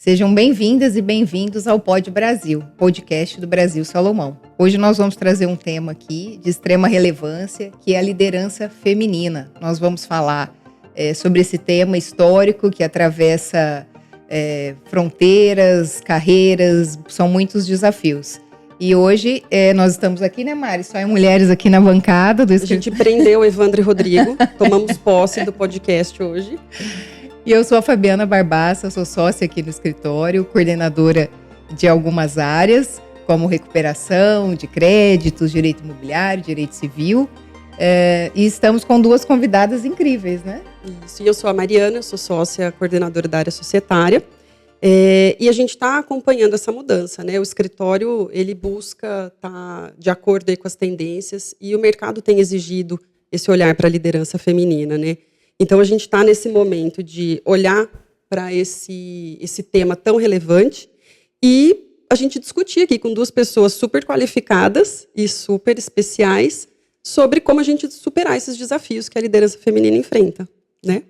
Sejam bem-vindas e bem-vindos ao Pod Brasil, podcast do Brasil Salomão. Hoje nós vamos trazer um tema aqui de extrema relevância, que é a liderança feminina. Nós vamos falar sobre esse tema histórico que atravessa fronteiras, carreiras, são muitos desafios. E hoje nós estamos aqui, né, Mari? Só mulheres aqui na bancada. A gente prendeu o Evandro e Rodrigo, tomamos posse do podcast hoje. E eu sou a Fabiana Barbassa, sou sócia aqui no escritório, coordenadora de algumas áreas, como recuperação de créditos, direito imobiliário, direito civil. E estamos com duas convidadas incríveis, né? Isso, e eu sou a Mariana, sou sócia coordenadora da área societária. E a gente está acompanhando essa mudança, né? O escritório, ele busca estar de acordo aí com as tendências e o mercado tem exigido esse olhar para a liderança feminina, né? Então, a gente está nesse momento de olhar para esse tema tão relevante e a gente discutir aqui com duas pessoas super qualificadas e super especiais sobre como a gente superar esses desafios que a liderança feminina enfrenta, né?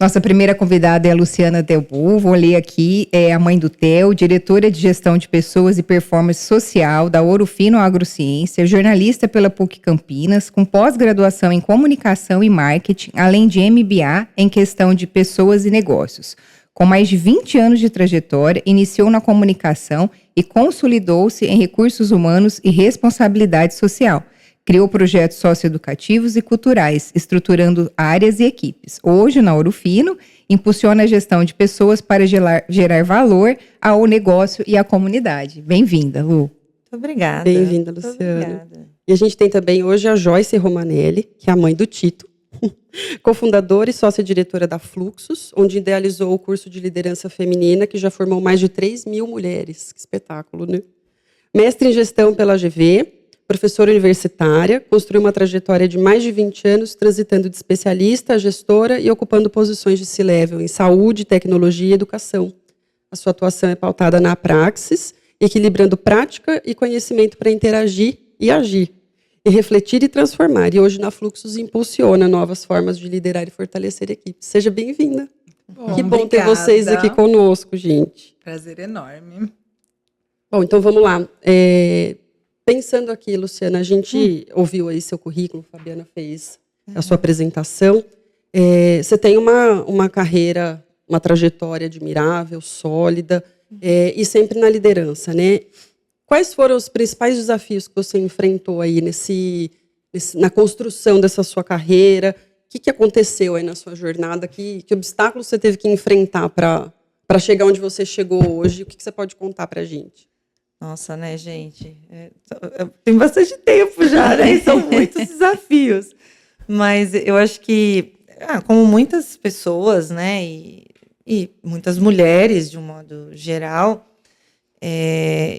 Nossa primeira convidada é a Luciana Delbu, vou ler aqui, é a mãe do Theo, diretora de gestão de pessoas e performance social da Ouro Fino Agrociência, jornalista pela PUC Campinas, com pós-graduação em comunicação e marketing, além de MBA em gestão de pessoas e negócios. Com mais de 20 anos de trajetória, iniciou na comunicação e consolidou-se em recursos humanos e responsabilidade social. Criou projetos socioeducativos e culturais, estruturando áreas e equipes. Hoje, na Ouro Fino, impulsiona a gestão de pessoas para gerar valor ao negócio e à comunidade. Bem-vinda, Lu. Muito obrigada. Bem-vinda, Luciana. Obrigada. E a gente tem também hoje a Joyce Romanelli, que é a mãe do Tito, cofundadora e sócia-diretora da Fluxos, onde idealizou o curso de liderança feminina, que já formou mais de 3.000 mulheres. Que espetáculo, né? Mestre em gestão pela GV, professora universitária, construiu uma trajetória de mais de 20 anos, transitando de especialista a gestora e ocupando posições de C-level em saúde, tecnologia e educação. A sua atuação é pautada na praxis, equilibrando prática e conhecimento para interagir e agir, e refletir e transformar. E hoje na Fluxos impulsiona novas formas de liderar e fortalecer equipes. Seja bem-vinda. Que bom ter vocês aqui conosco, gente. Prazer enorme. Bom, então vamos lá. Pensando aqui, Luciana, a gente ouviu aí seu currículo, a Fabiana fez a sua apresentação. Você tem uma carreira, uma trajetória admirável, sólida, e sempre na liderança, né? Quais foram os principais desafios que você enfrentou aí na construção dessa sua carreira? O que aconteceu aí na sua jornada? Que obstáculos você teve que enfrentar para chegar onde você chegou hoje? O que você pode contar para a gente? Nossa, né, gente? Tem bastante tempo já, né? São muitos desafios. Mas eu acho que, como muitas pessoas, né, e muitas mulheres, de um modo geral,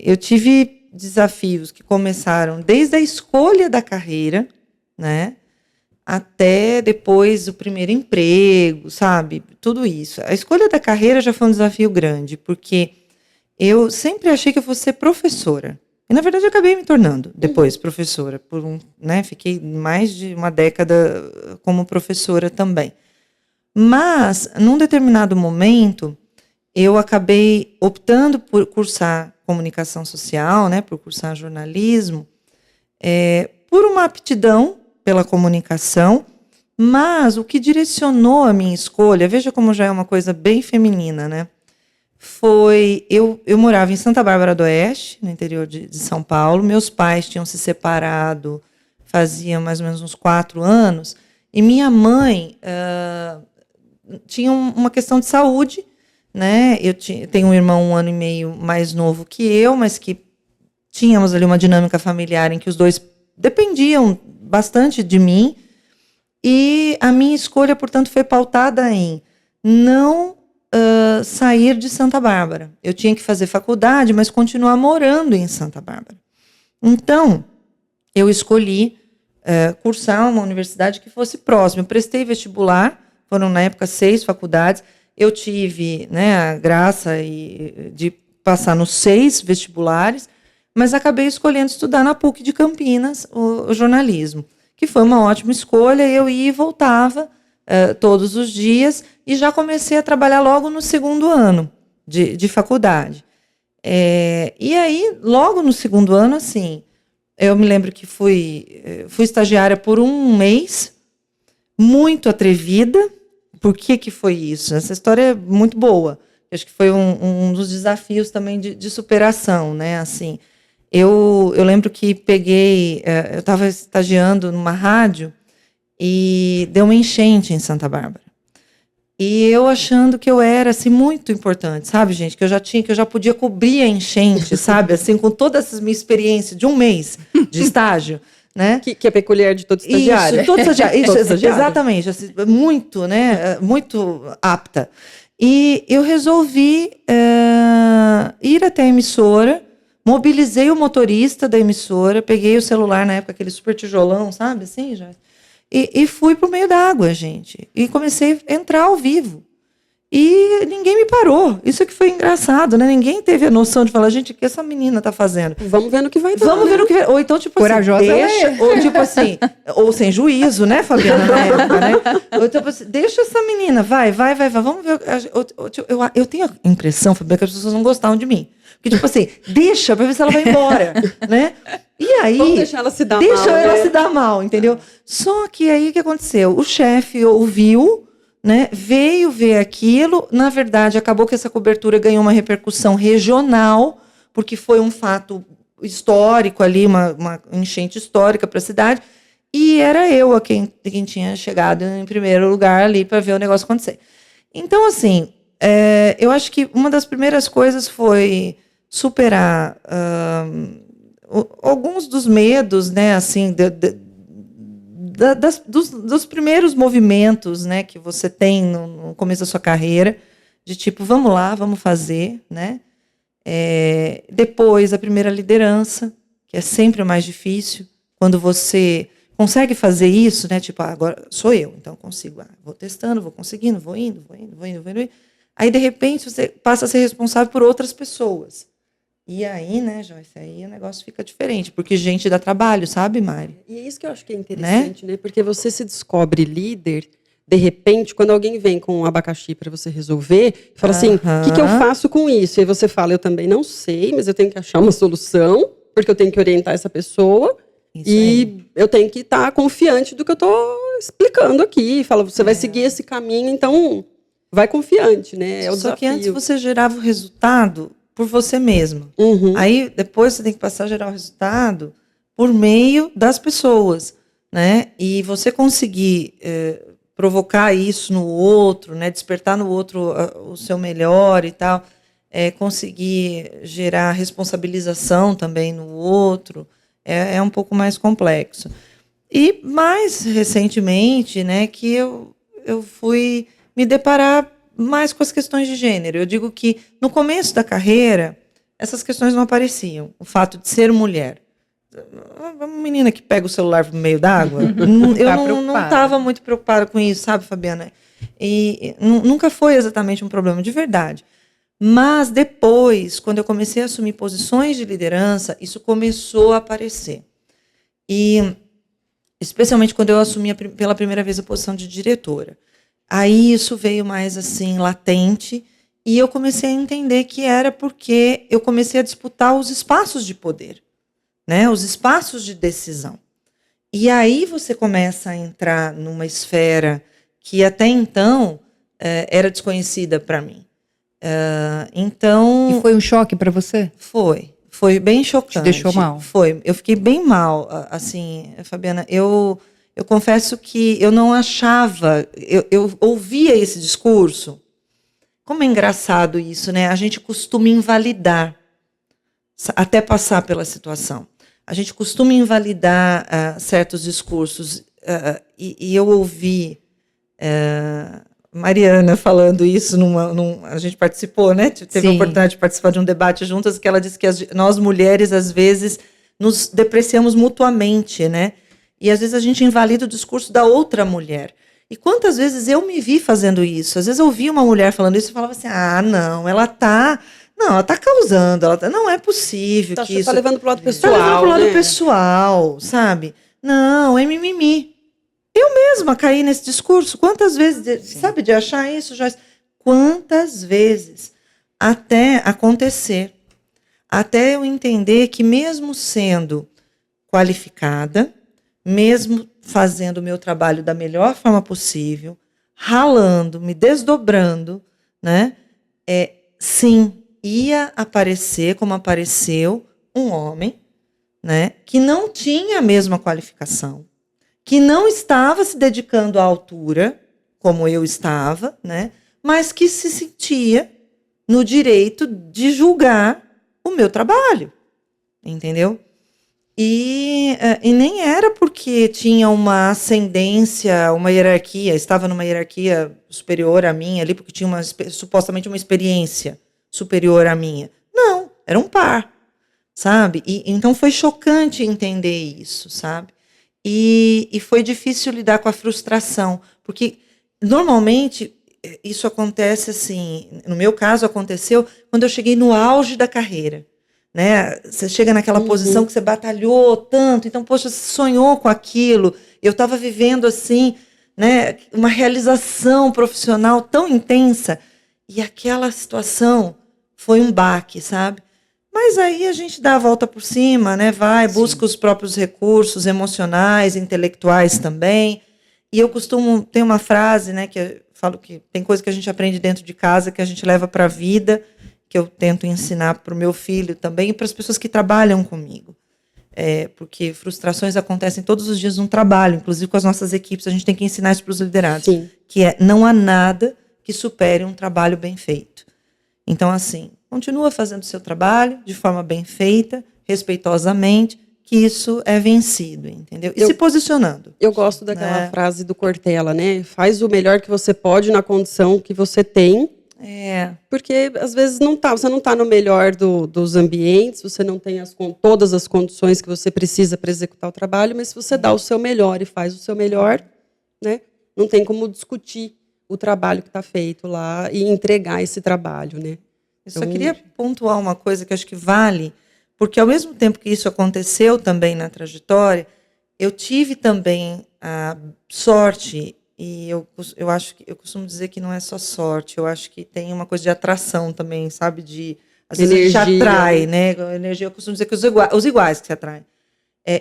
eu tive desafios que começaram desde a escolha da carreira, né, até depois o primeiro emprego, sabe? Tudo isso. A escolha da carreira já foi um desafio grande, porque eu sempre achei que eu fosse ser professora. E, na verdade, eu acabei me tornando depois professora. Fiquei mais de uma década como professora também. Mas, num determinado momento, eu acabei optando por cursar comunicação social, né, por cursar jornalismo, por uma aptidão pela comunicação, mas o que direcionou a minha escolha, veja como já é uma coisa bem feminina, né? Eu morava em Santa Bárbara do Oeste, no interior de São Paulo. Meus pais tinham se separado fazia mais ou menos uns 4 anos, e minha mãe tinha uma questão de saúde, né? Eu tenho um irmão 1 ano e meio mais novo que eu, mas que tínhamos ali uma dinâmica familiar em que os dois dependiam bastante de mim, e a minha escolha, portanto, foi pautada em não sair de Santa Bárbara. Eu tinha que fazer faculdade, mas continuar morando em Santa Bárbara. Então, eu escolhi cursar uma universidade que fosse próxima. Eu prestei vestibular, foram na época 6 faculdades. Eu tive, né, a graça de passar nos 6 vestibulares, mas acabei escolhendo estudar na PUC de Campinas o jornalismo, que foi uma ótima escolha. Eu ia e voltava todos os dias, e já comecei a trabalhar logo no 2º ano de faculdade. E aí, logo no segundo ano, assim, eu me lembro que fui estagiária por 1 mês, muito atrevida. Por que foi isso? Essa história é muito boa. Acho que foi um dos desafios também de superação, né? Assim, eu lembro que eu estava estagiando numa rádio e deu uma enchente em Santa Bárbara. E eu achando que eu era, assim, muito importante, sabe, gente? Que eu já podia cobrir a enchente, sabe? Assim, com toda essa minha experiência de 1 mês de estágio, né? Que é peculiar de todo estagiário. Isso, todo estagiário. Todo estagiário. Exatamente. Assim, muito, né? Muito apta. E eu resolvi ir até a emissora, mobilizei o motorista da emissora, peguei o celular, na época, aquele super tijolão, sabe? Assim, já... E fui para o meio da água, gente. E comecei a entrar ao vivo. E ninguém me parou. Isso que foi engraçado, né? Ninguém teve a noção de falar, gente, o que essa menina está fazendo? Vamos ver no que vai dar. Vamos ver no que vai. Ou então, tipo Corajosa assim, deixa. Ou tipo assim, ou sem juízo, né, Fabiana, na época, né? Ou tipo assim, deixa essa menina, vai. Vamos ver. Eu tenho a impressão, Fabiana, que as pessoas não gostavam de mim. Porque, tipo assim, deixa pra ver se ela vai embora, né? E aí... Vamos deixar ela se dar mal. Deixa ela se dar mal, entendeu? Só que aí, o que aconteceu? O chefe ouviu, né, veio ver aquilo. Na verdade, acabou que essa cobertura ganhou uma repercussão regional, porque foi um fato histórico ali, uma enchente histórica para a cidade. E era eu quem tinha chegado em primeiro lugar ali para ver o negócio acontecer. Então, assim, eu acho que uma das primeiras coisas foi superar alguns dos medos, né, assim, dos primeiros movimentos, né, que você tem no começo da sua carreira, de tipo, vamos lá, vamos fazer, né? Depois, a primeira liderança, que é sempre o mais difícil, quando você consegue fazer isso, né? Tipo, agora sou eu, então consigo. Vou testando, vou conseguindo, vou indo. Aí, de repente, você passa a ser responsável por outras pessoas. E aí, né, Joyce, aí o negócio fica diferente, porque gente dá trabalho, sabe, Mari? E é isso que eu acho que é interessante, né? Porque você se descobre líder, de repente, quando alguém vem com um abacaxi para você resolver, fala assim, o que eu faço com isso? E aí você fala, eu também não sei, mas eu tenho que achar uma solução, porque eu tenho que orientar essa pessoa, isso e aí. Eu tenho que estar confiante do que eu estou explicando aqui. Fala, você vai seguir esse caminho, então vai confiante, né? É o Só desafio. que antes você gerava o resultado por você mesmo. Aí depois você tem que passar a gerar o resultado por meio das pessoas, né? E você conseguir provocar isso no outro, né? Despertar no outro o seu melhor e tal, conseguir gerar responsabilização também no outro, é um pouco mais complexo. E mais recentemente, né, que eu fui me deparar mais com as questões de gênero. Eu digo que no começo da carreira, essas questões não apareciam. O fato de ser mulher. Uma menina que pega o celular no meio d'água, eu não estava muito preocupada com isso, sabe, Fabiana? E nunca foi exatamente um problema, de verdade. Mas depois, quando eu comecei a assumir posições de liderança, isso começou a aparecer. E especialmente quando eu assumi pela primeira vez a posição de diretora. Aí isso veio mais assim, latente, e eu comecei a entender que era porque eu comecei a disputar os espaços de poder, né? Os espaços de decisão. E aí você começa a entrar numa esfera que até então era desconhecida para mim. Então... E foi um choque para você? Foi bem chocante. Te deixou mal? Foi. Eu fiquei bem mal, assim, Fabiana. Eu confesso que eu não achava... Eu ouvia esse discurso. Como é engraçado isso, né? A gente costuma invalidar até passar pela situação. A gente costuma invalidar certos discursos. E eu ouvi Mariana falando isso, a gente participou, né? Teve a oportunidade de participar de um debate juntas, que ela disse que nós mulheres, às vezes, nos depreciamos mutuamente, né? E às vezes a gente invalida o discurso da outra mulher. E quantas vezes eu me vi fazendo isso? Às vezes eu ouvia uma mulher falando isso e falava assim, ela tá causando, não é possível que isso... Tá levando pro lado pessoal, tá levando pro lado pessoal, sabe? Não, é mimimi. Eu mesma caí nesse discurso. Quantas vezes, sabe, de achar isso, Joyce? Quantas vezes? até acontecer. Até eu entender que mesmo sendo qualificada, mesmo fazendo o meu trabalho da melhor forma possível, ralando, me desdobrando, né? Sim, ia aparecer, como apareceu, um homem, né, que não tinha a mesma qualificação, que não estava se dedicando à altura, como eu estava, né, mas que se sentia no direito de julgar o meu trabalho, entendeu? E nem era porque tinha uma ascendência, uma hierarquia, estava numa hierarquia superior à minha ali, porque tinha supostamente uma experiência superior à minha. Não, era um par, sabe? E então foi chocante entender isso, sabe? E foi difícil lidar com a frustração, porque normalmente isso acontece assim, no meu caso aconteceu quando eu cheguei no auge da carreira. Né? Você chega naquela posição que você batalhou tanto, então, poxa, você sonhou com aquilo. Eu estava vivendo assim, né, uma realização profissional tão intensa, e aquela situação foi um baque, sabe? Mas aí a gente dá a volta por cima, né? Vai, busca os próprios recursos emocionais, intelectuais também. E eu costumo ter uma frase, né, que eu falo que tem coisa que a gente aprende dentro de casa que a gente leva para a vida, que eu tento ensinar para o meu filho também e para as pessoas que trabalham comigo. Porque frustrações acontecem todos os dias no trabalho, inclusive com as nossas equipes, a gente tem que ensinar isso para os liderados. Sim. Que não há nada que supere um trabalho bem feito. Então, assim, continua fazendo o seu trabalho de forma bem feita, respeitosamente, que isso é vencido, entendeu? E se posicionando. Eu gosto daquela frase do Cortella, né? Faz o melhor que você pode na condição que você tem. Porque às vezes você não está no melhor dos ambientes, você não tem todas as condições que você precisa para executar o trabalho, mas se você dá o seu melhor e faz o seu melhor, né, não tem como discutir o trabalho que está feito lá e entregar esse trabalho. Né? Eu só queria pontuar uma coisa que acho que vale, porque ao mesmo tempo que isso aconteceu também na trajetória, eu tive também a sorte. E eu acho que eu costumo dizer que não é só sorte, eu acho que tem uma coisa de atração também, sabe? Às vezes energia, a gente atrai, né? Energia, eu costumo dizer que os iguais que se atraem.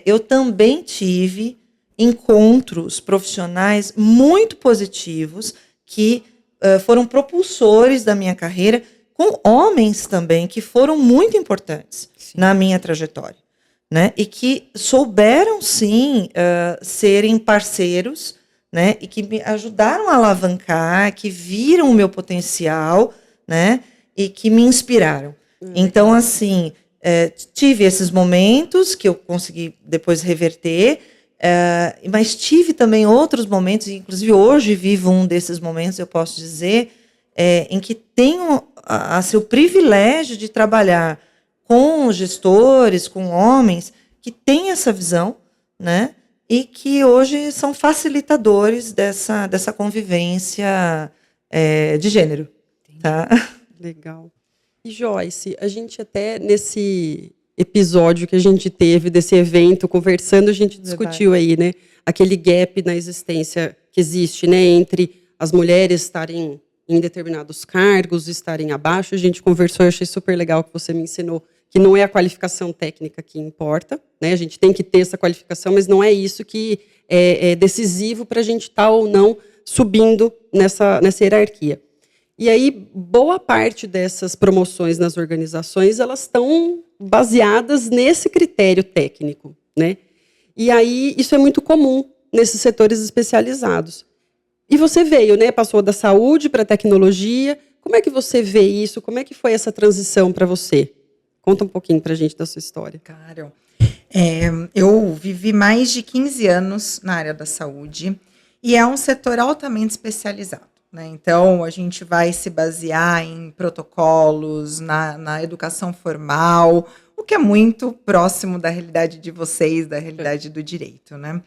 Eu também tive encontros profissionais muito positivos que foram propulsores da minha carreira, com homens também que foram muito importantes na minha trajetória, né? E que souberam, sim, serem parceiros, né, e que me ajudaram a alavancar, que viram o meu potencial, né, e que me inspiraram. Então, assim, tive esses momentos que eu consegui depois reverter, mas tive também outros momentos, inclusive hoje vivo um desses momentos, eu posso dizer, em que tenho o privilégio de trabalhar com gestores, com homens que têm essa visão, né, e que hoje são facilitadores dessa convivência de gênero. Tá? Legal. E, Joyce, a gente até nesse episódio que a gente teve, desse evento, conversando, a gente discutiu aí, né, aquele gap na existência que existe, né, entre as mulheres estarem em determinados cargos, estarem abaixo. A gente conversou, eu achei super legal que você me ensinou que não é a qualificação técnica que importa, né? A gente tem que ter essa qualificação, mas não é isso que é decisivo para a gente estar ou não subindo nessa hierarquia. E aí, boa parte dessas promoções nas organizações, elas estão baseadas nesse critério técnico, né? E aí, isso é muito comum nesses setores especializados. E você veio, né? Passou da saúde para a tecnologia. Como é que você vê isso? Como é que foi essa transição para você? Conta um pouquinho para a gente da sua história. Claro. Eu vivi mais de 15 anos na área da saúde e é um setor altamente especializado, né? Então, a gente vai se basear em protocolos, na educação formal, o que é muito próximo da realidade de vocês, da realidade do direito, né?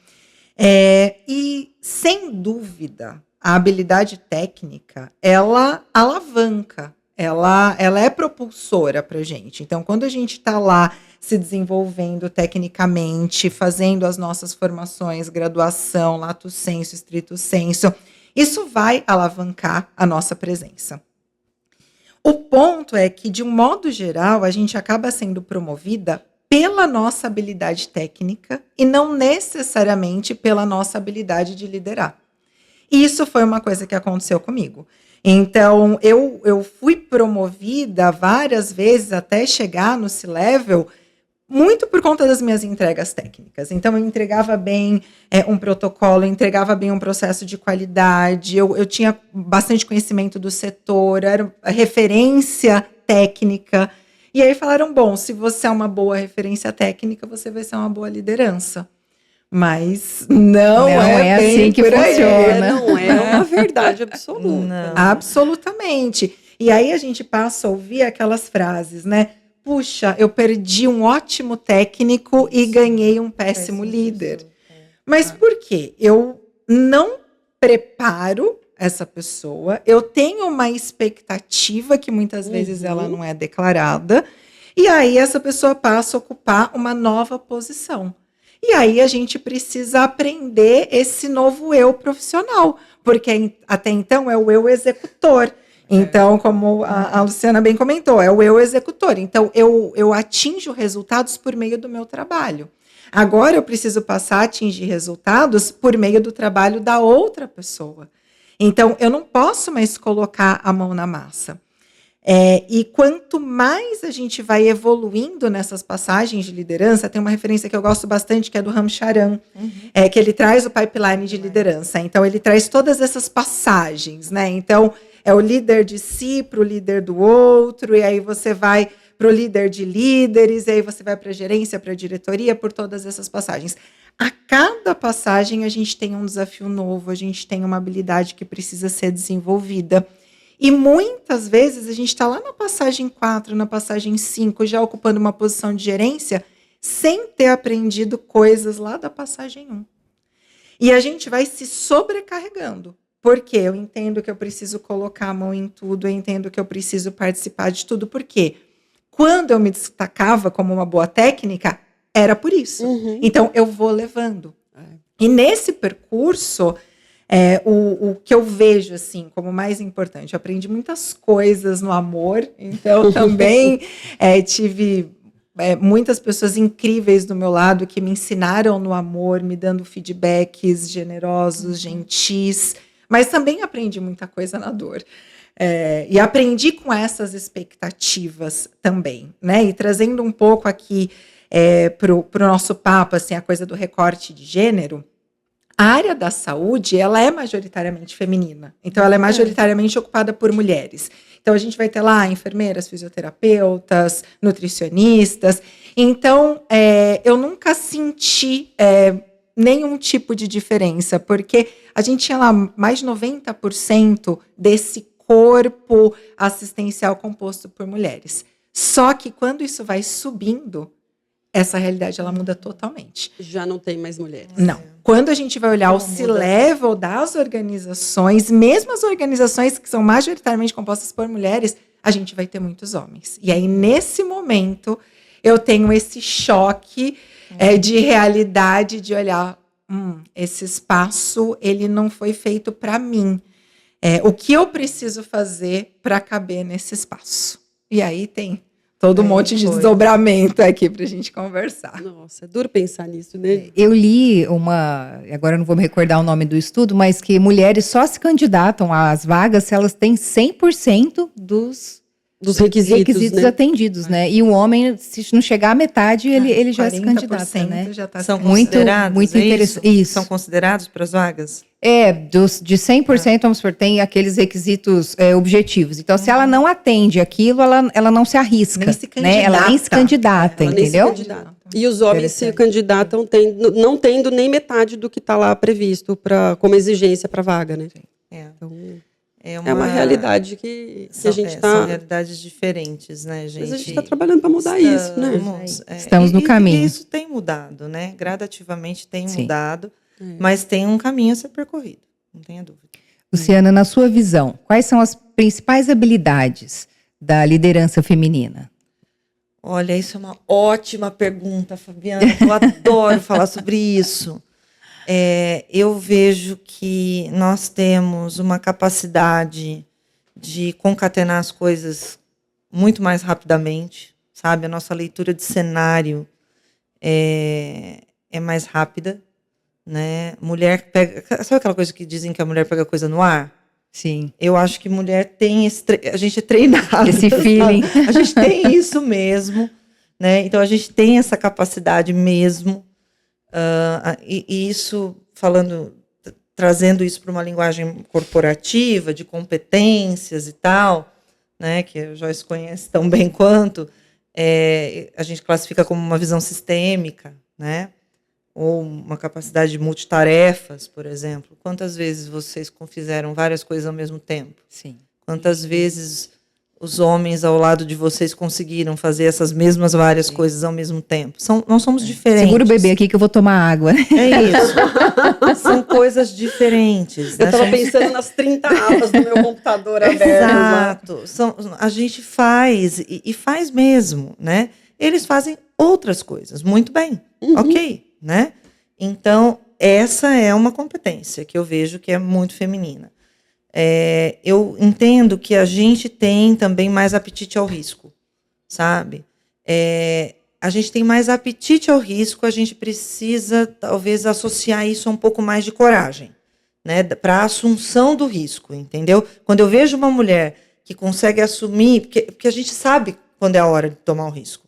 E, sem dúvida, a habilidade técnica, ela alavanca, ela é propulsora para a gente. Então, quando a gente está lá se desenvolvendo tecnicamente, fazendo as nossas formações, graduação, lato sensu, estrito sensu, isso vai alavancar a nossa presença. O ponto é que, de um modo geral, a gente acaba sendo promovida pela nossa habilidade técnica e não necessariamente pela nossa habilidade de liderar. Isso foi uma coisa que aconteceu comigo. Então, eu fui promovida várias vezes até chegar no C-Level, muito por conta das minhas entregas técnicas. Então, eu entregava bem um protocolo, eu entregava bem um processo de qualidade, eu tinha bastante conhecimento do setor, era referência técnica. E aí falaram, bom, se você é uma boa referência técnica, você vai ser uma boa liderança. Mas não é assim que funciona. Não é uma verdade absoluta. Não. Absolutamente. E aí a gente passa a ouvir aquelas frases, né? Puxa, eu perdi um ótimo técnico e ganhei um péssimo líder. Mas por quê? Eu não preparo essa pessoa, eu tenho uma expectativa que muitas vezes ela não é declarada, e aí essa pessoa passa a ocupar uma nova posição. E aí a gente precisa aprender esse novo eu profissional, porque até então é o eu executor. Então, como a Luciana bem comentou, é o eu executor. Então, eu atinjo resultados por meio do meu trabalho. Agora, eu preciso passar a atingir resultados por meio do trabalho da outra pessoa. Então, eu não posso mais colocar a mão na massa. E quanto mais a gente vai evoluindo nessas passagens de liderança, tem uma referência que eu gosto bastante, que é do Ramcharan, que ele traz o pipeline de liderança. Então, ele traz todas essas passagens, né? Então, é o líder de si para o líder do outro, e aí você vai para o líder de líderes, e aí você vai para a gerência, para a diretoria, por todas essas passagens. A cada passagem, a gente tem um desafio novo, a gente tem uma habilidade que precisa ser desenvolvida. E muitas vezes a gente está lá na passagem 4, na passagem 5, já ocupando uma posição de gerência, sem ter aprendido coisas lá da passagem 1. E a gente vai se sobrecarregando. Porque eu entendo que eu preciso colocar a mão em tudo, eu entendo que eu preciso participar de tudo. Por quê? Quando eu me destacava como uma boa técnica, era por isso. Então, eu vou levando. E nesse percurso, o que eu vejo assim como mais importante, eu aprendi muitas coisas no amor, então também tive muitas pessoas incríveis do meu lado que me ensinaram no amor, me dando feedbacks generosos, gentis, mas também aprendi muita coisa na dor. E aprendi com essas expectativas também, né? E trazendo um pouco aqui para o nosso papo, assim, a coisa do recorte de gênero, a área da saúde, ela é majoritariamente feminina. Então, ela é majoritariamente ocupada por mulheres. Então, a gente vai ter lá enfermeiras, fisioterapeutas, nutricionistas. Então, eu nunca senti nenhum tipo de diferença, porque a gente tinha lá mais de 90% desse corpo assistencial composto por mulheres. Só que quando isso vai subindo, essa realidade ela muda totalmente. Já não tem mais mulheres. Não. Quando a gente vai olhar o C-Level das organizações, mesmo as organizações que são majoritariamente compostas por mulheres, a gente vai ter muitos homens. E aí, nesse momento, eu tenho esse choque de realidade, de olhar, esse espaço, ele não foi feito para mim. O que eu preciso fazer para caber nesse espaço? E aí tem todo um monte de desdobramento aqui para a gente conversar. Nossa, é duro pensar nisso, né? Eu li agora eu não vou me recordar o nome do estudo, mas que mulheres só se candidatam às vagas se elas têm 100% dos requisitos né? atendidos, né? E o homem, se não chegar à metade, ele já se candidata, né? Já tá são considerados, muito interessante. Isso. São considerados para as vagas? De 100%, vamos supor, tem aqueles requisitos objetivos. Então, se ela não atende aquilo, ela não se arrisca. Nem se né? Ela nem se candidata, entendeu? E os homens se candidatam não tendo nem metade do que está lá previsto como exigência para a vaga, né? Então, é uma realidade que a gente está... São realidades diferentes, né, gente? Mas a gente está trabalhando para mudar isso, né? Estamos no caminho. E isso tem mudado, né? Gradativamente tem mudado. Mas tem um caminho a ser percorrido, não tenha dúvida. Luciana, na sua visão, quais são as principais habilidades da liderança feminina? Olha, isso é uma ótima pergunta, Fabiana. Eu adoro falar sobre isso. Eu vejo que nós temos uma capacidade de concatenar as coisas muito mais rapidamente, sabe? A nossa leitura de cenário é mais rápida, né? Mulher pega... Sabe aquela coisa que dizem que a mulher pega coisa no ar? Sim. Eu acho que mulher tem a gente é treinado. Esse feeling. A gente tem isso mesmo, né? Então, a gente tem essa capacidade mesmo. E isso, trazendo isso para uma linguagem corporativa, de competências e tal, né? Que a Joyce conhece tão bem quanto, a gente classifica como uma visão sistêmica, né? Ou uma capacidade de multitarefas, por exemplo. Quantas vezes vocês fizeram várias coisas ao mesmo tempo? Sim. Quantas vezes os homens ao lado de vocês conseguiram fazer essas mesmas várias coisas ao mesmo tempo? Nós somos diferentes. Segura o bebê aqui que eu vou tomar água. É isso. São coisas diferentes. Eu estava pensando nas 30 abas do meu computador aberto. Exato. A gente faz, e faz mesmo, né? Eles fazem outras coisas muito bem. Ok. Né? Então, essa é uma competência que eu vejo que é muito feminina. Eu entendo que a gente tem também mais apetite ao risco, sabe? A gente tem mais apetite ao risco, a gente precisa, talvez, associar isso a um pouco mais de coragem, né? Para a assunção do risco, entendeu? Quando eu vejo uma mulher que consegue assumir, porque a gente sabe quando é a hora de tomar um risco.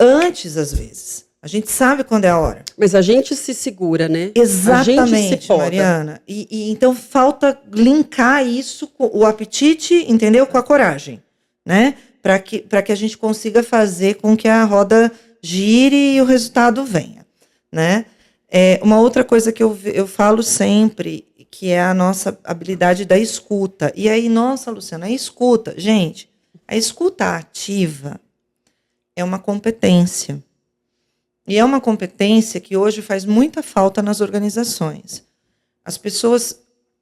Antes, às vezes. A gente sabe quando é a hora. Mas a gente se segura, né? Exatamente, a gente se poda. Mariana. E então falta linkar isso, com o apetite, entendeu? Com a coragem, né? Para que a gente consiga fazer com que a roda gire e o resultado venha, né? Uma outra coisa que eu falo sempre, que é a nossa habilidade da escuta. E aí, nossa, Luciana, a escuta. Gente, a escuta ativa é uma competência. E é uma competência que hoje faz muita falta nas organizações. As pessoas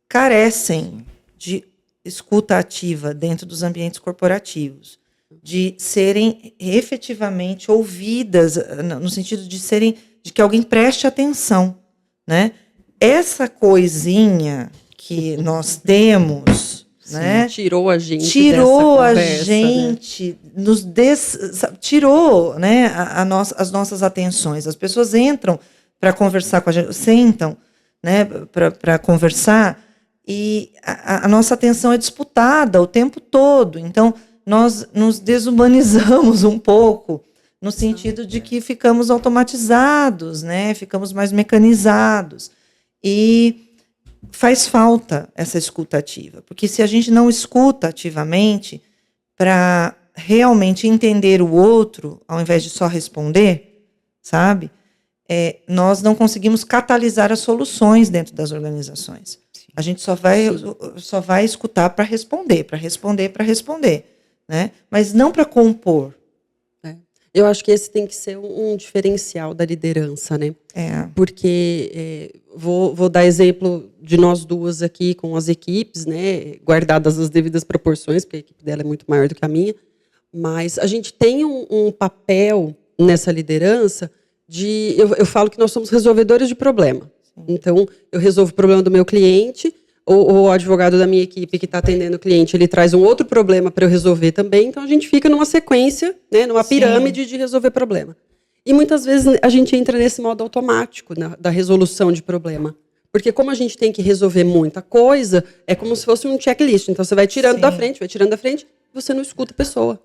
carecem de escuta ativa dentro dos ambientes corporativos, de serem efetivamente ouvidas, no sentido de que alguém preste atenção, né? Essa coisinha que nós temos, né? Tirou a gente tirou dessa a conversa, gente, né? Tirou, né, as nossas atenções. As pessoas entram para conversar com a gente, sentam, né, para conversar, e a nossa atenção é disputada o tempo todo. Então, nós nos desumanizamos um pouco, no sentido de que ficamos automatizados, né, ficamos mais mecanizados. E faz falta essa escuta ativa, porque se a gente não escuta ativamente para realmente entender o outro, ao invés de só responder, sabe? Nós não conseguimos catalisar as soluções dentro das organizações. A gente só vai escutar para responder, né? Mas não para compor. Eu acho que esse tem que ser um diferencial da liderança, né? Porque vou dar exemplo de nós duas aqui com as equipes, né? Guardadas as devidas proporções, porque a equipe dela é muito maior do que a minha. Mas a gente tem um papel nessa liderança de... Eu falo que nós somos resolvedores de problema. Então, eu resolvo o problema do meu cliente, ou o advogado da minha equipe que está atendendo o cliente, ele traz um outro problema para eu resolver também. Então, a gente fica numa sequência, né, numa pirâmide de resolver problema. E muitas vezes a gente entra nesse modo automático da resolução de problema. Porque como a gente tem que resolver muita coisa, é como se fosse um checklist. Então, você vai tirando da frente, você não escuta a pessoa.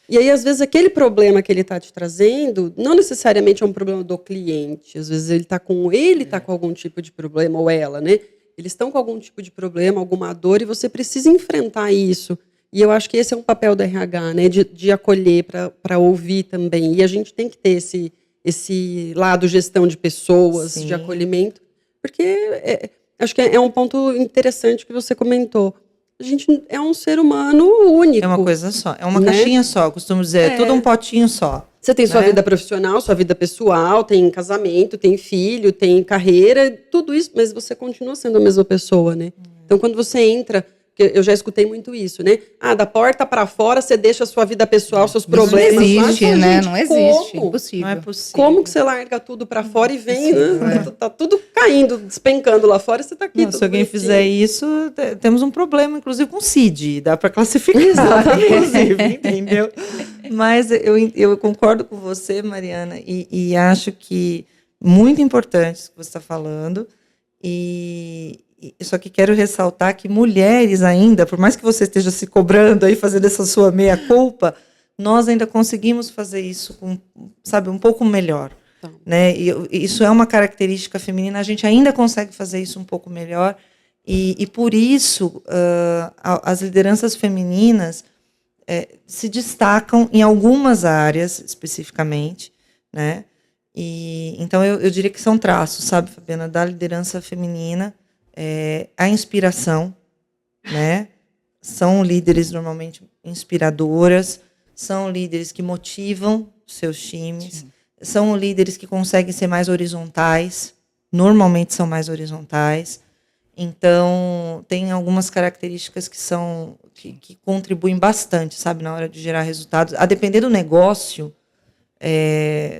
E aí, às vezes, aquele problema que ele está te trazendo, não necessariamente é um problema do cliente. Às vezes, ele está com algum tipo de problema, ou ela, né? Eles estão com algum tipo de problema, alguma dor, e você precisa enfrentar isso. E eu acho que esse é um papel do RH, né? De acolher, para ouvir também. E a gente tem que ter esse lado gestão de pessoas, de acolhimento. Porque acho que é um ponto interessante que você comentou. A gente é um ser humano único. É uma coisa só, é uma caixinha só, costumo dizer, é tudo um potinho só. Você tem sua vida profissional, sua vida pessoal, tem casamento, tem filho, tem carreira, tudo isso, mas você continua sendo a mesma pessoa, né? Então, quando você entra, eu já escutei muito isso, né? Da porta para fora, você deixa a sua vida pessoal, seus problemas. Não existe, né? Gente, não existe, como? Impossível. Não é possível. Como que você larga tudo para fora e vem, né? Tá tudo caindo, despencando lá fora, você está aqui. Não, se alguém fizer isso, temos um problema, inclusive com CID, dá para classificar, inclusive, entendeu? Mas eu concordo com você, Mariana, e acho que muito importante isso que você está falando, e só que quero ressaltar que mulheres ainda, por mais que você esteja se cobrando aí, fazendo essa sua meia-culpa, nós ainda conseguimos fazer isso com, sabe, um pouco melhor. Né? E isso é uma característica feminina, a gente ainda consegue fazer isso um pouco melhor, e por isso as lideranças femininas se destacam em algumas áreas especificamente, né? E então eu diria que são traços, sabe, Fabiana, da liderança feminina, a inspiração, né? São líderes normalmente inspiradoras, são líderes que motivam seus times. Sim. São líderes que conseguem ser mais horizontais, normalmente são mais horizontais. Então, tem algumas características que contribuem bastante, sabe, na hora de gerar resultados. A depender do negócio,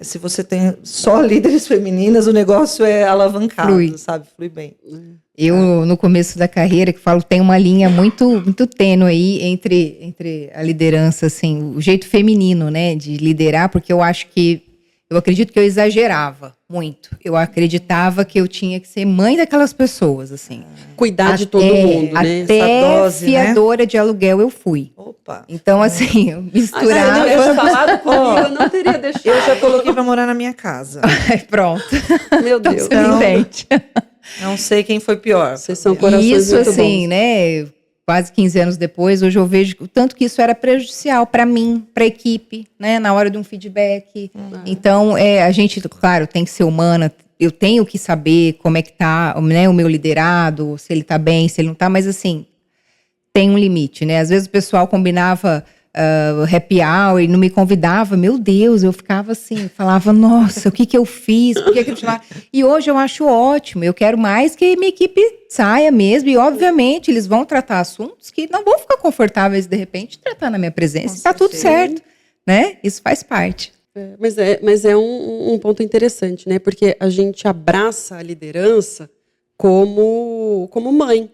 se você tem só líderes femininas, o negócio é alavancado, sabe, flui bem. Eu, no começo da carreira, que falo, tem uma linha muito, muito tênue aí entre a liderança, assim, o jeito feminino, né, de liderar, porque eu acredito que eu exagerava muito. Eu acreditava que eu tinha que ser mãe daquelas pessoas, assim. Cuidar de todo mundo, né? Até dose, fiadora, né, de aluguel eu fui. Opa! Então, assim, eu misturava. Eu falado comigo, eu não teria deixado. Eu já coloquei para morar na minha casa. Pronto. Meu Deus. Então, entende. Não sei quem foi pior. Vocês são corações isso, muito assim, bons. né? Quase 15 anos depois, hoje eu vejo o tanto que isso era prejudicial para mim, para a equipe, né? Na hora de um feedback. Então, a gente, claro, tem que ser humana. Eu tenho que saber como é que tá, né, o meu liderado, se ele tá bem, se ele não tá. Mas, assim, tem um limite, né? Às vezes o pessoal combinava happy hour e não me convidava. Meu Deus, eu ficava assim, falava, nossa, o que eu fiz? Por que eu chamava? E hoje eu acho ótimo. Eu quero mais que minha equipe saia mesmo. E, obviamente, eles vão tratar assuntos que não vão ficar confortáveis, de repente, tratar na minha presença. Está tudo certo, né? Isso faz parte. Mas é um ponto interessante, né? Porque a gente abraça a liderança como mãe.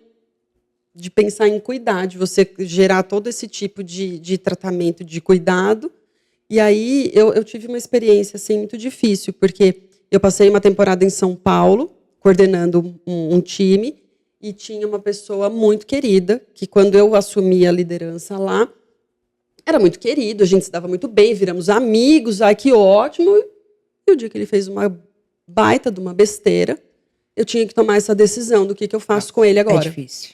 De pensar em cuidar, de você gerar todo esse tipo de tratamento, de cuidado. E aí eu tive uma experiência assim, muito difícil, porque eu passei uma temporada em São Paulo, coordenando um time, e tinha uma pessoa muito querida, que quando eu assumi a liderança lá, era muito querido, a gente se dava muito bem, viramos amigos, que ótimo. E o dia que ele fez uma baita de uma besteira, eu tinha que tomar essa decisão do que eu faço com ele agora. É difícil.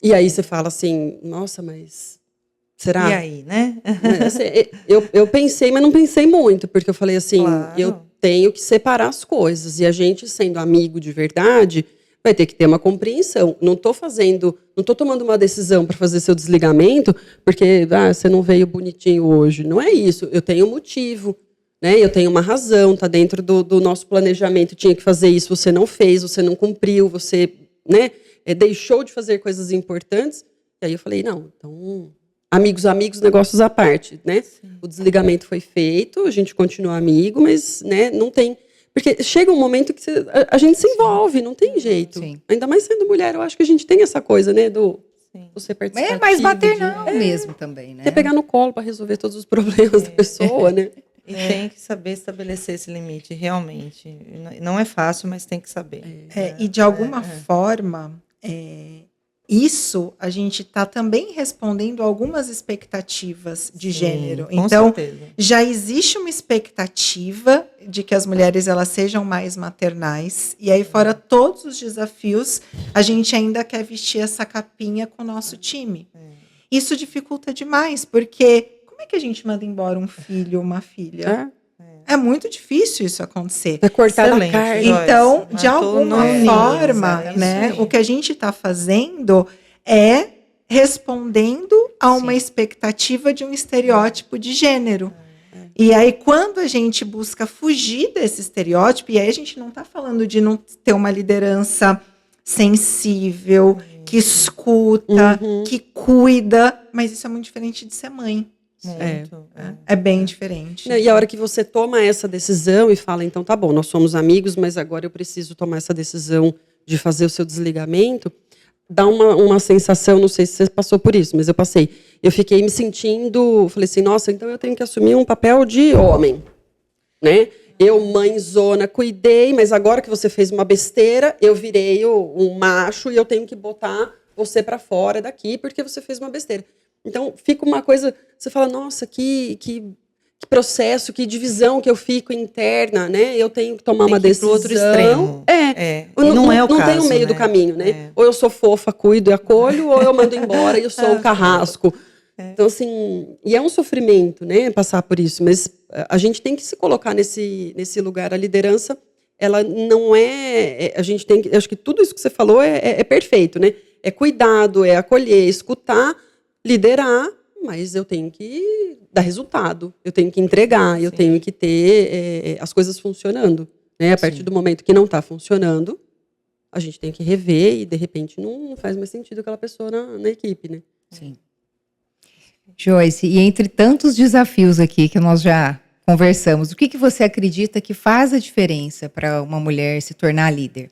E aí você fala assim, nossa, mas será? E aí, né? Assim, eu pensei, mas não pensei muito, porque eu falei assim, Claro. Eu tenho que separar as coisas. E a gente, sendo amigo de verdade, vai ter que ter uma compreensão. Não estou tomando uma decisão para fazer seu desligamento, porque você não veio bonitinho hoje. Não é isso. Eu tenho um motivo, né? Eu tenho uma razão, está dentro do nosso planejamento. Tinha que fazer isso, você não fez, você não cumpriu, você, né? Deixou de fazer coisas importantes. E aí eu falei, não, então, amigos, negócios à parte, né? Sim. O desligamento foi feito, a gente continua amigo, mas, né, não tem... Porque chega um momento que a gente se envolve, não tem jeito. Sim. Ainda mais sendo mulher, eu acho que a gente tem essa coisa, né, do ser participativo. É mais maternal mesmo também, né? Quer pegar no colo para resolver todos os problemas da pessoa, né? E tem que saber estabelecer esse limite, realmente. Não é fácil, mas tem que saber. E de alguma forma... isso a gente está também respondendo a algumas expectativas de gênero. Então, certeza. Já existe uma expectativa de que as mulheres elas sejam mais maternais. E aí, fora todos os desafios, a gente ainda quer vestir essa capinha com o nosso time. Isso dificulta demais, porque como é que a gente manda embora um filho ou uma filha? É muito difícil isso acontecer. É cortar a carne. Então, de alguma forma, né, o que a gente está fazendo é respondendo a uma expectativa de um estereótipo de gênero. E aí, quando a gente busca fugir desse estereótipo, e aí a gente não está falando de não ter uma liderança sensível, que escuta, que cuida, mas isso é muito diferente de ser mãe. Muito. É bem diferente. E a hora que você toma essa decisão e fala, então tá bom, nós somos amigos, mas agora eu preciso tomar essa decisão de fazer o seu desligamento, dá uma sensação, não sei se você passou por isso, mas eu passei. Eu fiquei me sentindo, falei assim, nossa, então eu tenho que assumir um papel de homem, né? Eu, mãezona, cuidei, mas agora que você fez uma besteira, eu virei um macho e eu tenho que botar você para fora daqui porque você fez uma besteira. Então, fica uma coisa, você fala, nossa, que processo, que divisão que eu fico interna, né? Eu tenho que tomar uma decisão. Pro outro extremo. Não é o caso, não tem o meio do caminho, né? Ou eu sou fofa, cuido e acolho, ou eu mando embora e eu sou um carrasco. Então, assim, e é um sofrimento, né, passar por isso, mas a gente tem que se colocar nesse lugar. A liderança, ela não a gente tem que, acho que tudo isso que você falou é perfeito, né? É cuidado, é acolher, escutar, liderar, mas eu tenho que dar resultado, eu tenho que entregar, eu tenho que ter as coisas funcionando, né? A partir do momento que não está funcionando, a gente tem que rever e, de repente, não faz mais sentido aquela pessoa na equipe, né? Sim. Joyce, e entre tantos desafios aqui que nós já conversamos, o que você acredita que faz a diferença para uma mulher se tornar líder?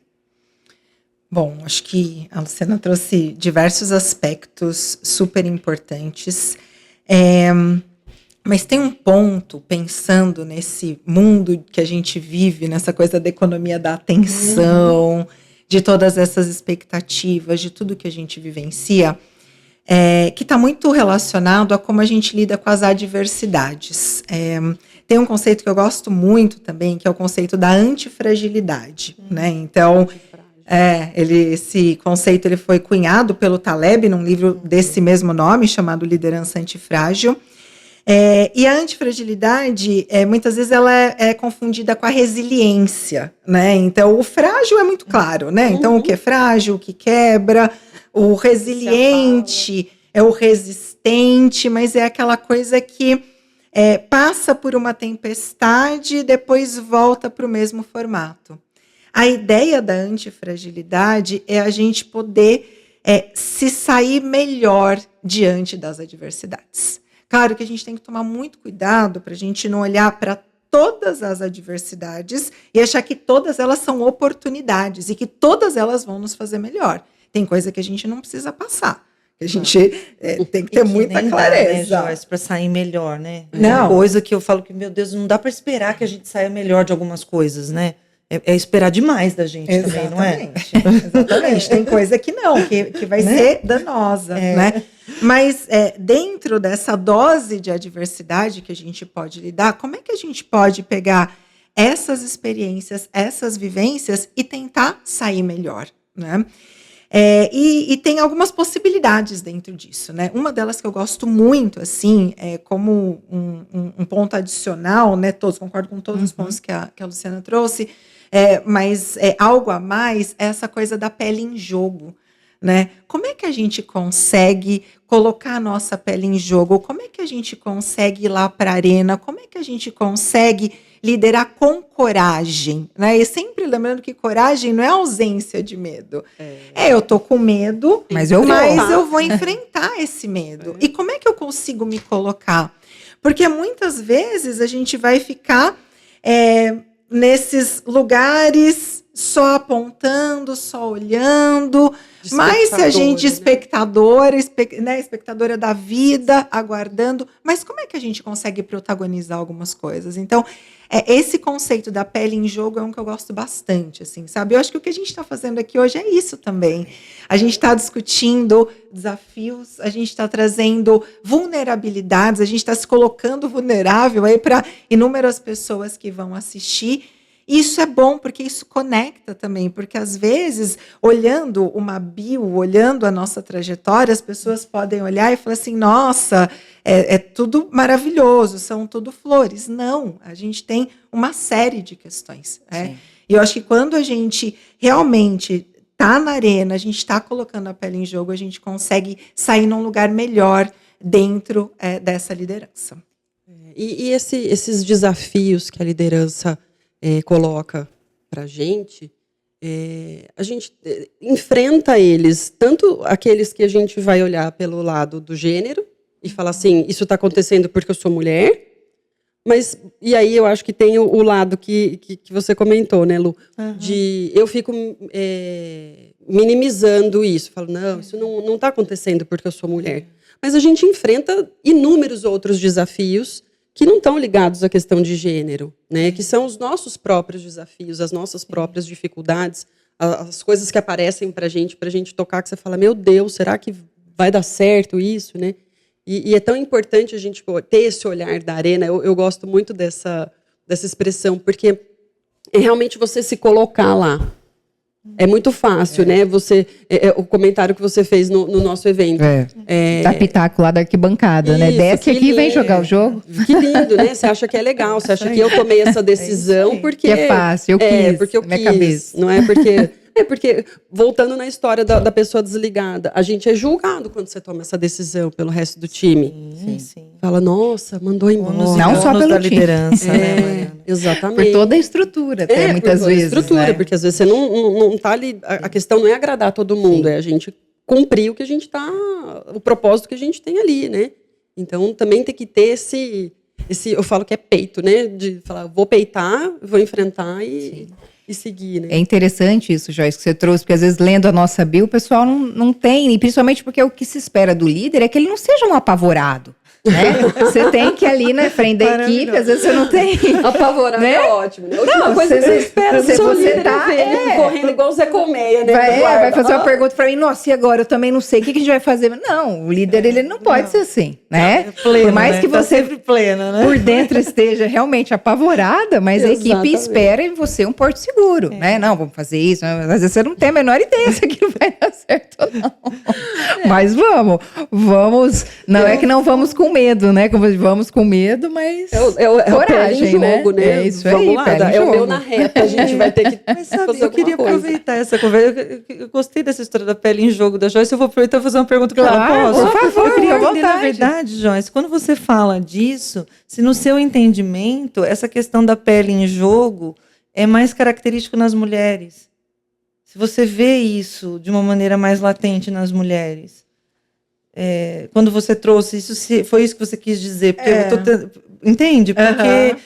Bom, acho que a Luciana trouxe diversos aspectos super importantes, mas tem um ponto, pensando nesse mundo que a gente vive, nessa coisa da economia da atenção, de todas essas expectativas, de tudo que a gente vivencia, que está muito relacionado a como a gente lida com as adversidades. Tem um conceito que eu gosto muito também, que é o conceito da antifragilidade, né? Então, esse conceito ele foi cunhado pelo Taleb num livro desse mesmo nome, chamado Liderança Antifrágil. E a antifragilidade, muitas vezes, ela é confundida com a resiliência, né? Então, o frágil é muito claro, né? Então, o que é frágil, o que quebra, o resiliente é o resistente, mas é aquela coisa que passa por uma tempestade e depois volta para o mesmo formato. A ideia da antifragilidade é a gente poder se sair melhor diante das adversidades. Claro que a gente tem que tomar muito cuidado para a gente não olhar para todas as adversidades e achar que todas elas são oportunidades e que todas elas vão nos fazer melhor. Tem coisa que a gente não precisa passar. A gente tem que ter muita clareza. Dá, né, Joyce, para sair melhor, né? Não. Coisa que eu falo que, meu Deus, não dá para esperar que a gente saia melhor de algumas coisas, né? É esperar demais da gente também, não é? Exatamente. Tem coisa que não, que vai ser danosa, né? Mas dentro dessa dose de adversidade que a gente pode lidar, como é que a gente pode pegar essas experiências, essas vivências e tentar sair melhor, né? E tem algumas possibilidades dentro disso, né? Uma delas que eu gosto muito, assim, como um ponto adicional, né? Concordo com todos os pontos que a Luciana trouxe, mas algo a mais é essa coisa da pele em jogo, né? Como é que a gente consegue colocar a nossa pele em jogo? Como é que a gente consegue ir lá para a arena? Como é que a gente consegue liderar com coragem, né? E sempre lembrando que coragem não é ausência de medo. Eu tô com medo, mas eu vou enfrentar esse medo. E como é que eu consigo me colocar? Porque muitas vezes a gente vai ficar nesses lugares só apontando, só olhando, mas se a gente espectadora da vida, aguardando, mas como é que a gente consegue protagonizar algumas coisas? Então, esse conceito da pele em jogo é um que eu gosto bastante, assim, sabe? Eu acho que o que a gente está fazendo aqui hoje é isso também. A gente está discutindo desafios, a gente está trazendo vulnerabilidades, a gente está se colocando vulnerável aí para inúmeras pessoas que vão assistir. Isso é bom, porque isso conecta também, porque às vezes, olhando uma bio, olhando a nossa trajetória, as pessoas podem olhar e falar assim, nossa, é tudo maravilhoso, são tudo flores. Não, a gente tem uma série de questões. E eu acho que quando a gente realmente está na arena, a gente está colocando a pele em jogo, a gente consegue sair num lugar melhor dentro dessa liderança. E esses desafios que a liderança coloca para a gente enfrenta eles, tanto aqueles que a gente vai olhar pelo lado do gênero, e falar assim, isso está acontecendo porque eu sou mulher. Mas, e aí eu acho que tem o lado que você comentou, né, Lu? De eu fico minimizando isso. Falo, não, isso não está acontecendo porque eu sou mulher. Mas a gente enfrenta inúmeros outros desafios que não estão ligados à questão de gênero, né? Que são os nossos próprios desafios, as nossas próprias dificuldades, as coisas que aparecem para a gente tocar, que você fala, meu Deus, será que vai dar certo isso, né? E é tão importante a gente ter esse olhar da arena. Eu gosto muito dessa expressão, porque é realmente você se colocar lá. É muito fácil, né? O comentário que você fez no nosso evento. Dá pitaco lá da arquibancada, né? Desce aqui e vem jogar o jogo. Que lindo, né? Você acha que é legal, você acha que eu tomei essa decisão porque... Que é fácil, eu quis, porque eu minha quis, cabeça. não é porque... Porque, voltando na história da pessoa desligada, a gente é julgado quando você toma essa decisão pelo resto do time. Sim. Fala, nossa, mandou embora. Não só pela liderança, né, Mariana? Exatamente. Por toda a estrutura, até muitas por toda vezes. A estrutura, né? porque às vezes você não tá ali. A questão não é agradar todo mundo, é a gente cumprir o que a gente tá. O propósito que a gente tem ali, né? Então também tem que ter esse eu falo que é peito, né? De falar, vou peitar, vou enfrentar e seguir, né? É interessante isso, Joyce, que você trouxe, porque às vezes lendo a nossa bio, o pessoal não tem, e principalmente porque o que se espera do líder é que ele não seja um apavorado. Né? Você tem que ir ali na frente da equipe, às vezes você não tem. Apavorado, né? É ótimo. Né? A última coisa que você espera se você tá correndo igual o Zé Colmeia, né? Vai fazer uma pergunta pra mim, nossa, e agora? Eu também não sei, o que a gente vai fazer? Não, o líder, ele não pode ser assim, né? Pleno, por mais que tá você sempre plena, né? por dentro esteja realmente apavorada, mas a equipe espera em você um porto seguro, né? Não, vamos fazer isso, às vezes você não tem a menor ideia se aquilo vai dar certo ou não. Mas vamos, não é que não vamos com medo, né? Vamos com medo, mas coragem, o jogo, né? É isso vamos aí, lá, pé o meu na reta, a gente vai ter que Mas sabe, fazer eu queria aproveitar essa conversa. Eu gostei dessa história da pele em jogo da Joyce. Eu vou aproveitar e fazer uma pergunta para ela. Posso? Por favor, eu queria à entender, vontade. na verdade, Joyce, quando você fala disso, se no seu entendimento, essa questão da pele em jogo é mais característico nas mulheres. Se você vê isso de uma maneira mais latente nas mulheres. Quando você trouxe isso, foi isso que você quis dizer? Porque entende? Porque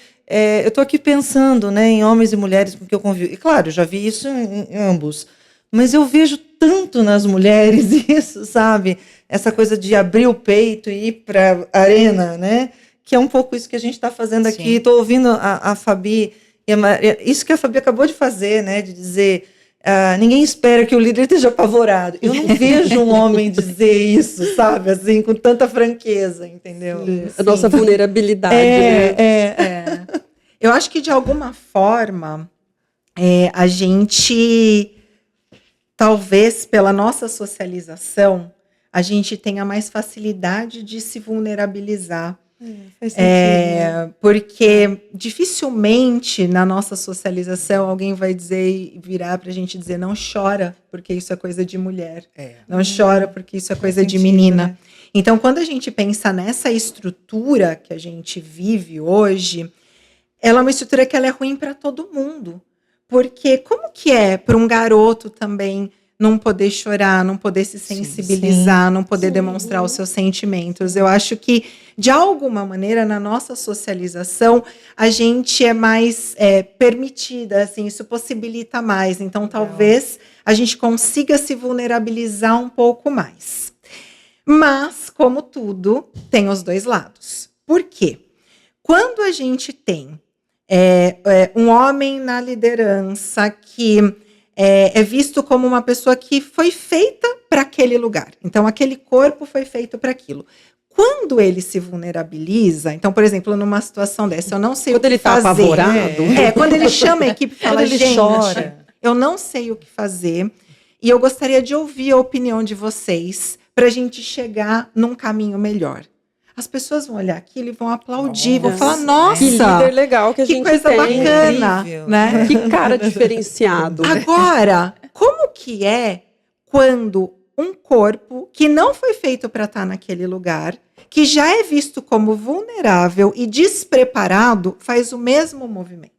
eu estou aqui pensando, né, em homens e mulheres com que eu convivo. E claro, eu já vi isso em ambos. Mas eu vejo tanto nas mulheres isso, sabe? Essa coisa de abrir o peito e ir para a arena, né? Que é um pouco isso que a gente está fazendo aqui. Estou ouvindo a Fabi, isso que a Fabi acabou de fazer, né? De dizer... ninguém espera que o líder esteja apavorado. Eu não vejo um homem dizer isso, sabe? Assim, com tanta franqueza, entendeu? Sim. A nossa vulnerabilidade. Né? Eu acho que, de alguma forma, a gente, talvez pela nossa socialização, a gente tenha mais facilidade de se vulnerabilizar. Faz sentido, né? Porque dificilmente na nossa socialização alguém vai virar pra gente dizer não chora, porque isso é coisa de mulher. Não chora porque isso é coisa de menina. Né? Então, quando a gente pensa nessa estrutura que a gente vive hoje, ela é uma estrutura que ela é ruim para todo mundo. Porque como que é para um garoto também não poder chorar, não poder se sensibilizar, não poder demonstrar os seus sentimentos? Eu acho que, de alguma maneira, na nossa socialização, a gente é mais permitida, assim, isso possibilita mais. Então, talvez a gente consiga se vulnerabilizar um pouco mais. Mas, como tudo, tem os dois lados. Por quê? Quando a gente tem um homem na liderança que é visto como uma pessoa que foi feita para aquele lugar. Então, aquele corpo foi feito para aquilo. Quando ele se vulnerabiliza, então, por exemplo, numa situação dessa, eu não sei o que fazer. Quando ele está apavorado. Quando ele chama a equipe e fala, gente, chora. Eu não sei o que fazer e eu gostaria de ouvir a opinião de vocês para a gente chegar num caminho melhor. As pessoas vão olhar aquilo e vão aplaudir, vão falar, nossa, que líder legal que a gente coisa tem. bacana, né? Que cara diferenciado. Agora, como que é quando um corpo que não foi feito para estar naquele lugar, que já é visto como vulnerável e despreparado, faz o mesmo movimento?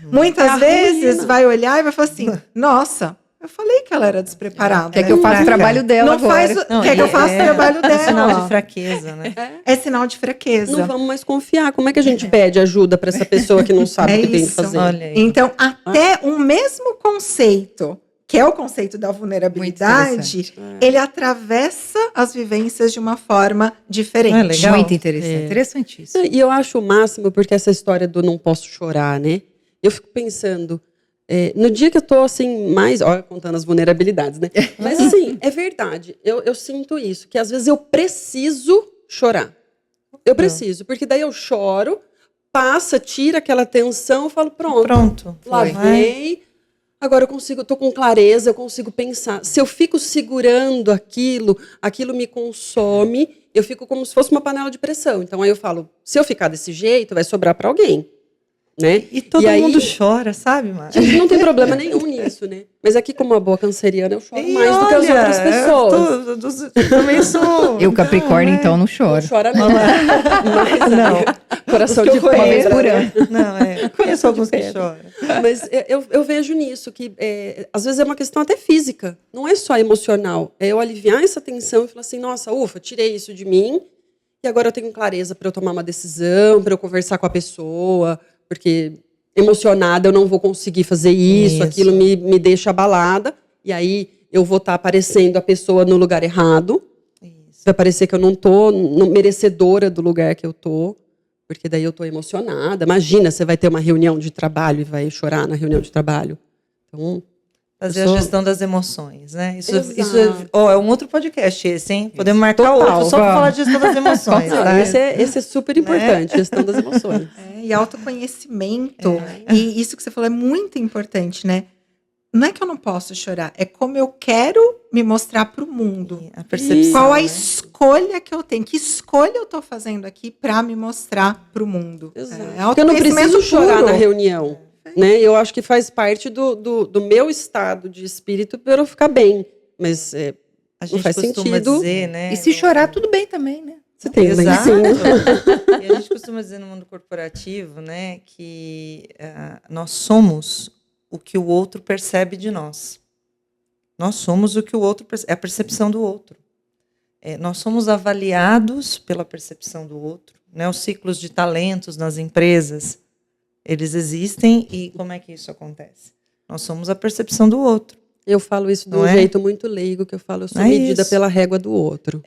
Muitas vezes vai olhar e vai falar assim, nossa, Eu falei que ela era despreparada. Quer que eu faça o trabalho dela Não agora. faz, quer que eu faça o trabalho dela. É sinal de fraqueza, né? É sinal de fraqueza. Não vamos mais confiar. Como é que a gente pede ajuda para essa pessoa que não sabe o que tem que isso. fazer? Olha aí. Então, até o mesmo conceito, que é o conceito da vulnerabilidade, ele atravessa as vivências de uma forma diferente. É legal. Muito interessante. Interessantíssimo. E eu acho o máximo, porque essa história do não posso chorar, né? Eu fico pensando, no dia que eu tô assim, mais... Olha, contando as vulnerabilidades, né? Mas assim, é verdade. Eu sinto isso, que às vezes eu preciso chorar. Eu preciso, porque daí eu choro, passa, tira aquela tensão, eu falo, pronto. Lavei. Agora eu consigo, tô com clareza, eu consigo pensar. Se eu fico segurando aquilo me consome, eu fico como se fosse uma panela de pressão. Então aí eu falo, se eu ficar desse jeito, vai sobrar para alguém. Né? E todo mundo chora, sabe, Mari? Gente, não tem problema nenhum nisso, né? Mas aqui, como uma boa canceriana, eu choro mais do que as outras pessoas. Eu também sou. Eu, Capricórnio, então, não choro. Não chora não. Mas, Não. Coração Os que de eu Uma vez pedra. por ano. Não, conheço alguns que choram. Mas eu vejo nisso, que às vezes é uma questão até física. Não é só emocional. É eu aliviar essa tensão e falar assim, nossa, ufa, tirei isso de mim. E agora eu tenho clareza para eu tomar uma decisão, para eu conversar com a pessoa. Porque emocionada eu não vou conseguir fazer isso. Aquilo me deixa abalada. E aí eu vou estar aparecendo a pessoa no lugar errado. Isso. Vai parecer que eu não estou merecedora do lugar que eu estou. Porque daí eu estou emocionada. Imagina, você vai ter uma reunião de trabalho e vai chorar na reunião de trabalho. Então, fazer a gestão das emoções, né? Isso Exato. é um outro podcast esse, hein? Podemos marcar Total, outro só para falar de gestão das emoções. Tá? Esse é super importante, gestão das emoções. E autoconhecimento. E isso que você falou é muito importante, né? Não é que eu não posso chorar, é como eu quero me mostrar para o mundo. A percepção. Qual a né? escolha que eu tenho? Que escolha eu estou fazendo aqui para me mostrar para o mundo? Exato. É Porque eu não autoconhecimento preciso chorar puro. na reunião. Né? Eu acho que faz parte do meu estado de espírito para eu ficar bem. Mas A não gente faz costuma sentido. dizer, né? E se chorar, tudo bem também, né? Você tem Exato. lencinho. E a gente costuma dizer no mundo corporativo, né, que nós somos o que o outro percebe de nós. Nós somos o que o outro percebe. É a percepção do outro. Nós somos avaliados pela percepção do outro. Né? Os ciclos de talentos nas empresas, eles existem. E como é que isso acontece? Nós somos a percepção do outro. Eu falo isso de Não um é? jeito muito leigo, que eu falo, eu sou É medida isso. pela régua do outro.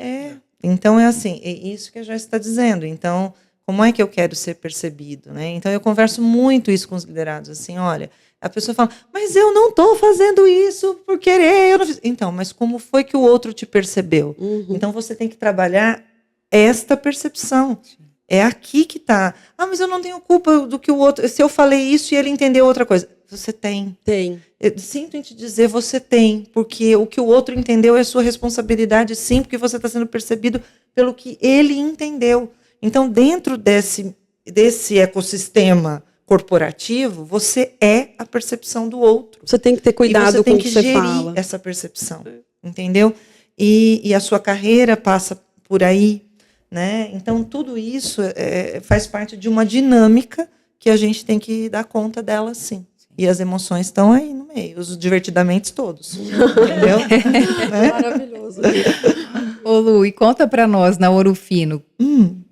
Então é assim, é isso que a Joyce está dizendo. Então, como é que eu quero ser percebido? Né? Então, eu converso muito isso com os liderados. Assim, olha, a pessoa fala, mas eu não estou fazendo isso por querer. Eu não fiz. Então, mas como foi que o outro te percebeu? Então, você tem que trabalhar esta percepção. É aqui que está. Ah, mas eu não tenho culpa do que o outro... Se eu falei isso e ele entendeu outra coisa. Você tem. Tem. Eu sinto em te dizer, você tem. Porque o que o outro entendeu é sua responsabilidade, sim, porque você está sendo percebido pelo que ele entendeu. Então, dentro desse ecossistema corporativo, você é a percepção do outro. Você tem que ter cuidado com o que você gerir fala. essa percepção. Entendeu? E a sua carreira passa por aí. Né? Então, tudo isso faz parte de uma dinâmica que a gente tem que dar conta dela, sim. E as emoções estão aí no meio, os divertidamente todos. Entendeu? Maravilhoso. Ô Lu, e conta pra nós, na Ouro Fino,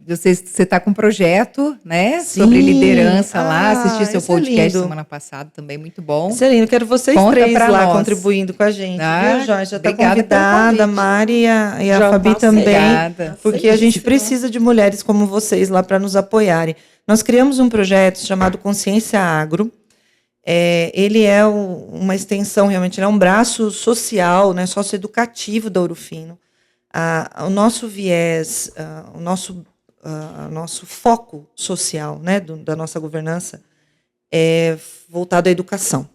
você está com um projeto, né, Sim. sobre liderança lá, assisti seu isso é podcast lindo. semana passada também, muito bom. Celino, quero vocês Conta três pra lá nós. contribuindo com a gente, Ah, viu, Joyce? Já está obrigada pelo convidada, a convite. Mari e a Já Fabi tá também. Obrigada. Porque a gente precisa de mulheres como vocês lá para nos apoiarem. Nós criamos um projeto chamado Consciência Agro. Ele é uma extensão, realmente, ele é um braço social, né, socioeducativo da Ouro Fino. O nosso viés, o nosso foco social, né, da nossa governança é voltado à educação.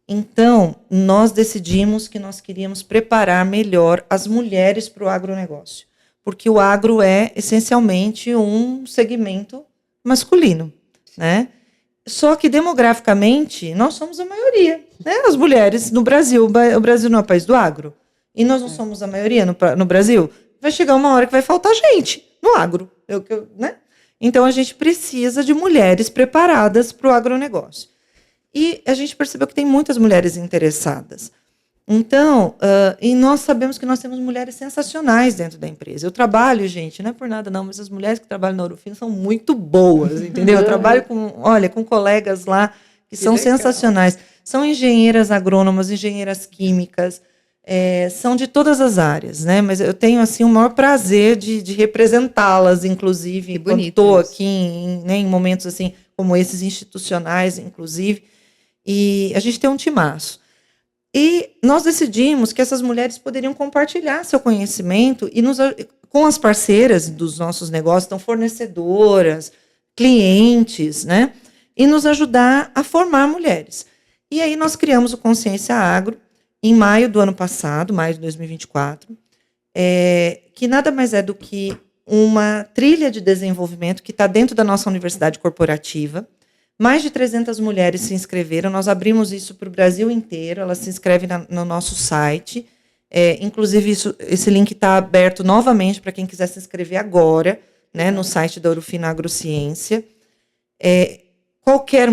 Então, nós decidimos que nós queríamos preparar melhor as mulheres para o agronegócio, porque o agro é, essencialmente, um segmento masculino, né? Só que, demograficamente, nós somos a maioria, né? As mulheres no Brasil. O Brasil não é o país do agro. E nós não somos a maioria no Brasil. Vai chegar uma hora que vai faltar gente no agro. Né? Então, a gente precisa de mulheres preparadas para o agronegócio. E a gente percebeu que tem muitas mulheres interessadas. Então, e nós sabemos que nós temos mulheres sensacionais dentro da empresa. Eu trabalho, gente, não é por nada não, mas as mulheres que trabalham na Ouro Fino são muito boas, entendeu? Eu trabalho com colegas lá que são legal. Sensacionais. São engenheiras agrônomas, engenheiras químicas, são de todas as áreas, né? Mas eu tenho, assim, o maior prazer de representá-las, inclusive, quando estou aqui em momentos, assim, como esses institucionais, inclusive. E a gente tem um timaço. E nós decidimos que essas mulheres poderiam compartilhar seu conhecimento e com as parceiras dos nossos negócios, então fornecedoras, clientes, né? E nos ajudar a formar mulheres. E aí nós criamos o Consciência Agro em maio do ano passado, maio de 2024, que nada mais é do que uma trilha de desenvolvimento que está dentro da nossa universidade corporativa. Mais de 300 mulheres se inscreveram, nós abrimos isso para o Brasil inteiro, elas se inscrevem no nosso site, inclusive esse link está aberto novamente para quem quiser se inscrever agora, né, no site da Ouro Fino Agrociência. Qualquer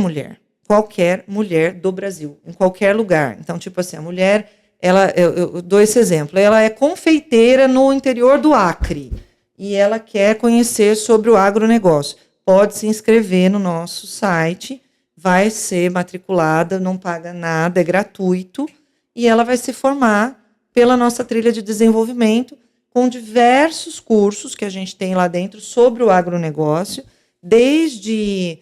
mulher do Brasil, em qualquer lugar. Então, tipo assim, a mulher, eu dou esse exemplo, ela é confeiteira no interior do Acre, e ela quer conhecer sobre o agronegócio. Pode se inscrever no nosso site, vai ser matriculada, não paga nada, é gratuito, e ela vai se formar pela nossa trilha de desenvolvimento, com diversos cursos que a gente tem lá dentro sobre o agronegócio, desde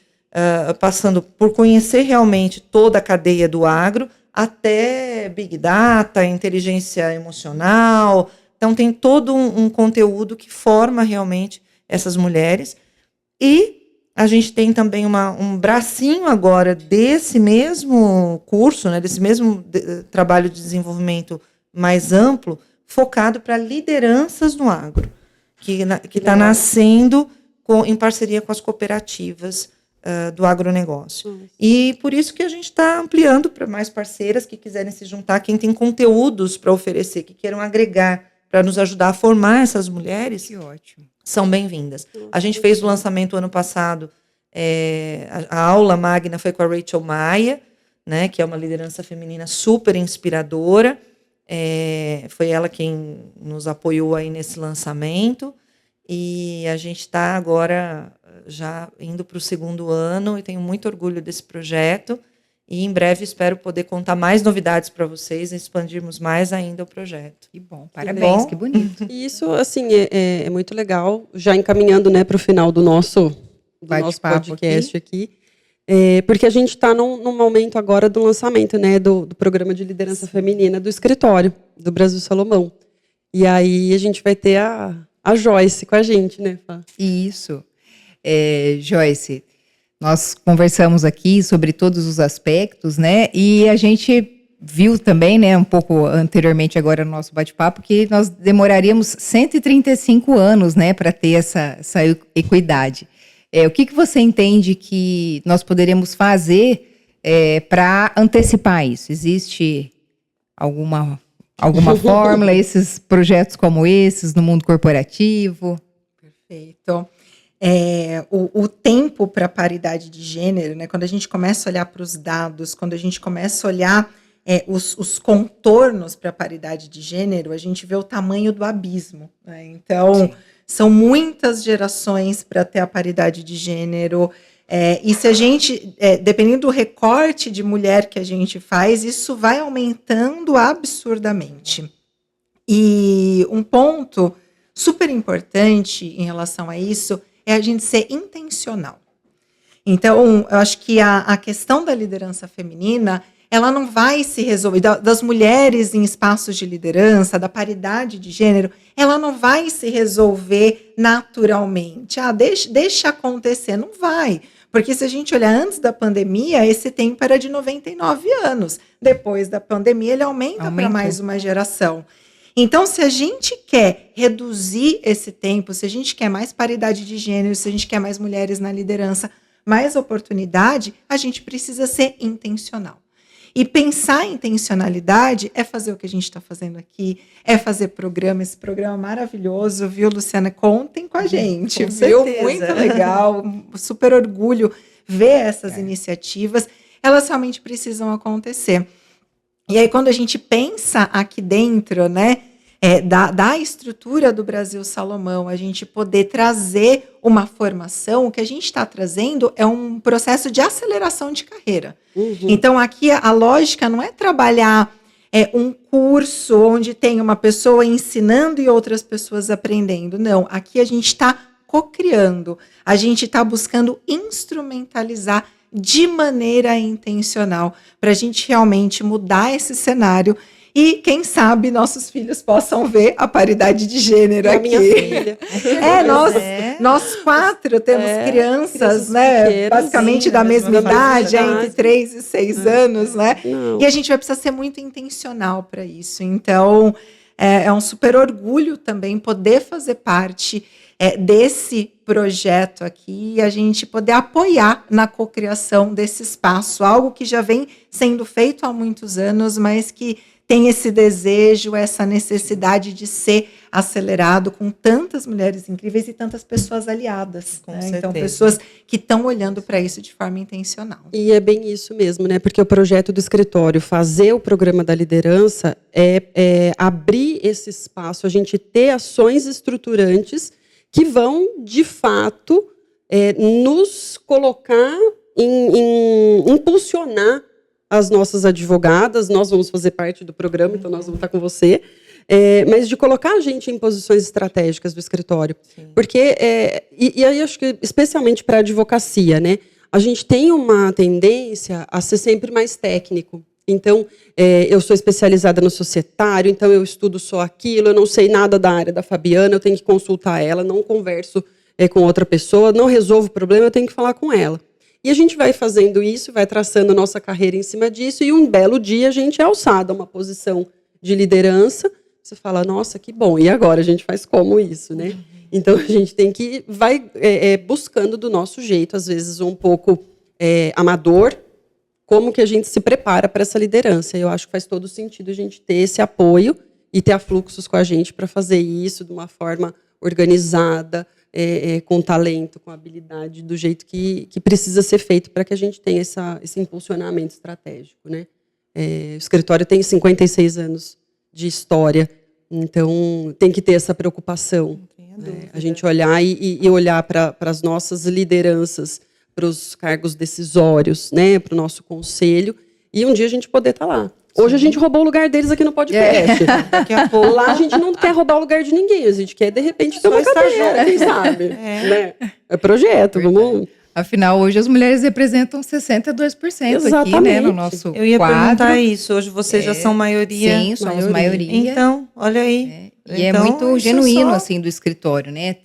passando por conhecer realmente toda a cadeia do agro, até Big Data, inteligência emocional. Então, tem todo um conteúdo que forma realmente essas mulheres. E a gente tem também um bracinho agora desse mesmo curso, né, desse mesmo trabalho de desenvolvimento mais amplo, focado para lideranças no agro, que está nascendo em parceria com as cooperativas do agronegócio. E por isso que a gente está ampliando para mais parceiras que quiserem se juntar, quem tem conteúdos para oferecer, que queiram agregar para nos ajudar a formar essas mulheres. Que ótimo. São bem-vindas. A gente fez o lançamento ano passado, a aula magna foi com a Rachel Maia, né, que é uma liderança feminina super inspiradora. Foi ela quem nos apoiou aí nesse lançamento. E a gente está agora já indo para o 2º ano e tenho muito orgulho desse projeto. E em breve espero poder contar mais novidades para vocês e expandirmos mais ainda o projeto. Que bom, parabéns, que bonito. E isso, assim, é muito legal, já encaminhando, né, para o final do nosso podcast aqui, porque a gente está num momento agora do lançamento, né, do programa de liderança feminina do escritório do Brasil Salomão. E aí a gente vai ter a Joyce com a gente, né, Fá? Isso. Joyce, nós conversamos aqui sobre todos os aspectos, né? E a gente viu também, né, um pouco anteriormente agora no nosso bate-papo, que nós demoraríamos 135 anos, né, para ter essa equidade. O que você entende que nós poderíamos fazer para antecipar isso? Existe alguma fórmula, esses projetos como esses no mundo corporativo? Perfeito. O tempo para a paridade de gênero, né, quando a gente começa a olhar para os dados, quando a gente começa a olhar os contornos para a paridade de gênero, a gente vê o tamanho do abismo, né? Então, sim, são muitas gerações para ter a paridade de gênero. E se a gente, dependendo do recorte de mulher que a gente faz, isso vai aumentando absurdamente. E um ponto super importante em relação a isso é a gente ser intencional. Então, eu acho que a questão da liderança feminina, ela não vai se resolver, das mulheres em espaços de liderança, da paridade de gênero, ela não vai se resolver naturalmente. Deixa acontecer, não vai. Porque se a gente olhar antes da pandemia, esse tempo era de 99 anos. Depois da pandemia, ele aumenta para mais uma geração. Então, se a gente quer reduzir esse tempo, se a gente quer mais paridade de gênero, se a gente quer mais mulheres na liderança, mais oportunidade, a gente precisa ser intencional. E pensar em intencionalidade é fazer o que a gente está fazendo aqui, é fazer programa, esse programa maravilhoso, viu, Luciana? Contem com a gente, com viu? certeza. Muito legal, super orgulho ver essas iniciativas, elas realmente precisam acontecer. E aí, quando a gente pensa aqui dentro, né, da estrutura do Brasil Salomão, a gente poder trazer uma formação, o que a gente está trazendo é um processo de aceleração de carreira. Então, aqui a lógica não é trabalhar um curso onde tem uma pessoa ensinando e outras pessoas aprendendo. Não, aqui a gente está co-criando, a gente está buscando instrumentalizar de maneira intencional para a gente realmente mudar esse cenário e, quem sabe, nossos filhos possam ver a paridade de gênero aqui. Minha filha. Nós 4 temos crianças, né? Pequenas, basicamente da mesma idade, entre 3 e 6 anos, né? Não. E a gente vai precisar ser muito intencional para isso. Então, é um super orgulho também poder fazer parte desse projeto aqui e a gente poder apoiar na cocriação desse espaço, algo que já vem sendo feito há muitos anos, mas que tem esse desejo, essa necessidade de ser acelerado com tantas mulheres incríveis e tantas pessoas aliadas. Né? Então, pessoas que estão olhando para isso de forma intencional. E é bem isso mesmo, né? Porque o projeto do escritório, fazer o programa da liderança, é abrir esse espaço, a gente ter ações estruturantes que vão, de fato, nos colocar impulsionar as nossas advogadas. Nós vamos fazer parte do programa, então nós vamos estar com você, mas de colocar a gente em posições estratégicas do escritório. Sim. Porque, e aí acho que especialmente para a advocacia, né, a gente tem uma tendência a ser sempre mais técnico. Então, eu sou especializada no societário, então eu estudo só aquilo, eu não sei nada da área da Fabiana, eu tenho que consultar ela, não converso com outra pessoa, não resolvo o problema, eu tenho que falar com ela. E a gente vai fazendo isso, vai traçando a nossa carreira em cima disso, e um belo dia a gente é alçado a uma posição de liderança. Você fala, nossa, que bom, e agora a gente faz como isso, né? Então a gente tem que vai buscando do nosso jeito, às vezes um pouco amador, como que a gente se prepara para essa liderança. Eu acho que faz todo sentido a gente ter esse apoio e ter a Fluxus com a gente para fazer isso de uma forma organizada, com talento, com habilidade, do jeito que precisa ser feito para que a gente tenha esse impulsionamento estratégico, né? O escritório tem 56 anos de história, então tem que ter essa preocupação. A gente olhar e olhar para as nossas lideranças, para os cargos decisórios, né, para o nosso conselho, e um dia a gente poder estar lá. Hoje a gente roubou o lugar deles aqui no podcast. Daqui a pouco. Lá a gente não quer roubar o lugar de ninguém. A gente quer, de repente, ter uma cadeira, quem sabe? Né? É projeto, vamos... Afinal, hoje as mulheres representam 62% Exatamente. Aqui, né, no nosso Eu ia quadro. perguntar isso. Hoje vocês já são maioria. Sim, somos maioria. Então, olha aí. E então, é muito genuíno, assim, do escritório, né?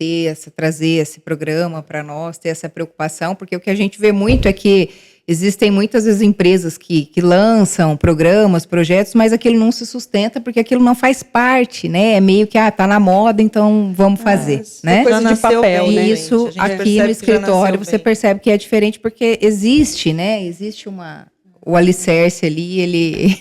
Trazer esse programa para nós, ter essa preocupação, porque o que a gente vê muito é que existem muitas vezes empresas que lançam programas, projetos, mas aquilo não se sustenta porque aquilo não faz parte, né? É meio que, tá na moda, então vamos fazer, né? Coisa de papel, e né? isso aqui no escritório você percebe que é diferente porque existe, né? Existe o alicerce ali,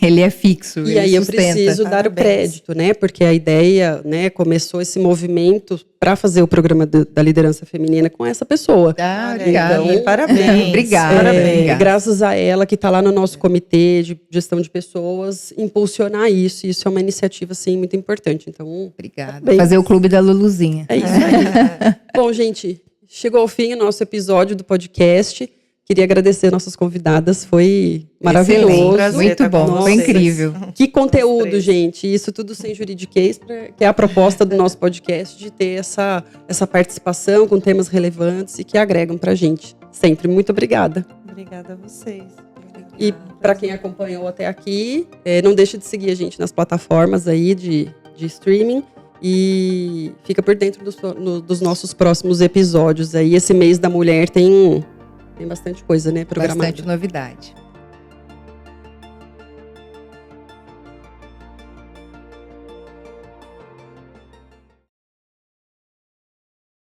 ele é fixo. E aí sustenta. Eu preciso dar o crédito, né? Porque a ideia, né, começou esse movimento para fazer o programa da liderança feminina com essa pessoa. Obrigada. Então, parabéns. Obrigada. Graças a ela, que está lá no nosso comitê de gestão de pessoas, impulsionar isso. Isso é uma iniciativa, assim, muito importante. Então, obrigada. Parabéns. Fazer o clube da Luluzinha. É isso aí. Bom, gente, chegou ao fim o nosso episódio do podcast. Queria agradecer nossas convidadas, foi maravilhoso. Muito bom, foi incrível. Que conteúdo, gente. Isso tudo sem juridiquês, que é a proposta do nosso podcast, de ter essa participação com temas relevantes e que agregam pra gente. Sempre. Muito obrigada. Obrigada a vocês. E para quem acompanhou até aqui, não deixe de seguir a gente nas plataformas aí de streaming. E fica por dentro dos nossos próximos episódios. Aí, esse mês da mulher tem bastante coisa, né, programada. Bastante novidade.